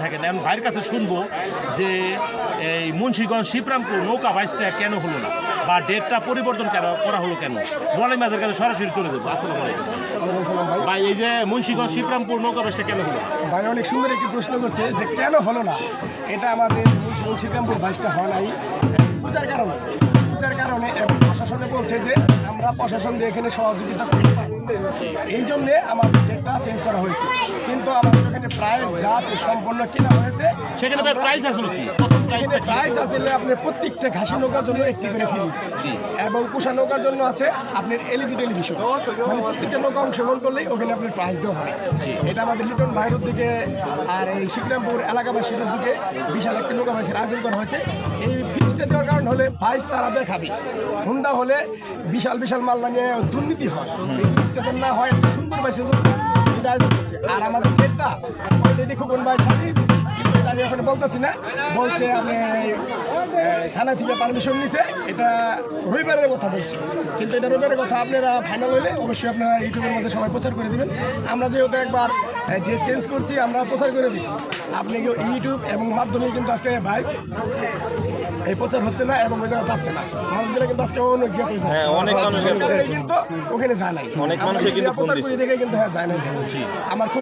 থাকেন এখন ভাইয়ের কাছে শুনবো যে এই মুন্সিগঞ্জ শিবরামপুর নৌকা বাইচটা কেন হলো না বা ডেটটা পরিবর্তন কেন করা হলো কেন বলাই মাঝের কাছে সরাসরি চলে দেবো। আসসালামু আলাইকুম ভাই, এই যে মুন্সিগঞ্জ শিবরামপুর নৌকা বাইচটা কেন হলো? ভাই অনেক সুন্দর একটি প্রশ্ন করছে যে কেন হলো না। এটা আমাদের মুন্সিগঞ্জ শিবরামপুর বাইচটা হয় নাই পূজার কারণে। পূজার কারণে প্রশাসনে বলছে যে আমরা প্রশাসন দিয়ে এখানে সহযোগিতা করতে পারি, এই জন্যে আমাদের ডেটটা চেঞ্জ করা হয়েছে। কিন্তু আমাদের এখানে প্রাইস যা আছে সম্পূর্ণ কেনা হয়েছে। সেখানে ভাই প্রাইস আসলো কি? প্রথম প্রাইসটা কি? প্রাইস আসলে আপনার প্রত্যেকটা ঘাসি নৌকার জন্য একটি করে ফ্রিজ এবং কুষা নৌকার জন্য আছে আপনার এলইডি টেলিভিশন। মানে প্রত্যেকটা নৌকা অংশগ্রহণ করলেই ওখানে আপনার প্রাইস দেওয়া হবে। এটা আমাদের লিটন ভাইরুর দিকে আর এই শিবরামপুর এলাকাবাসীর দিকে বিশাল একটি নৌকা বাইচের আয়োজন করা হয়েছে। এই ফ্রিজটা দেওয়ার কারণ হলে প্রাইস তারা দেখাবে, হুন্ডা হলে বিশাল বিশাল মাল নিয়ে দুর্নীতি হয়। এই ফ্রিজটা তো না হয় সুন্দর বাইসের জন্য এটা আয়োজন করছে। আর আমাদের ডেটটা অলরেডি খোকন ভাই জানিয়ে দিচ্ছে, কিন্তু আমি এখন বলতেছি না। বলছে আমি থানা থেকে পারমিশন নিছে, এটা রবিবারের কথা বলছি, কিন্তু এটা রবিবারের কথা। আপনারা ফাইনাল হলে অবশ্যই আপনারা ইউটিউবের মধ্যে সবাই প্রচার করে দিবেন। আমরা যেহেতু একবার ডেট চেঞ্জ করছি, আমরা প্রচার করে দিচ্ছি। আপনি ইউটিউব এবং মাধ্যমে কিন্তু আজকে বাইস এই প্রচার হচ্ছে না এবং ওই জায়গায় যাচ্ছে না। মানুষগুলো কিন্তু আজকে অনেক জ্ঞাত হয়ে যায়, অনেক মানুষ কিন্তু ওখানে যায় নাই। অনেক মানুষই কিন্তু প্রচার করে দেখে কিন্তু হ্যাঁ যায় নাই। আমার খুব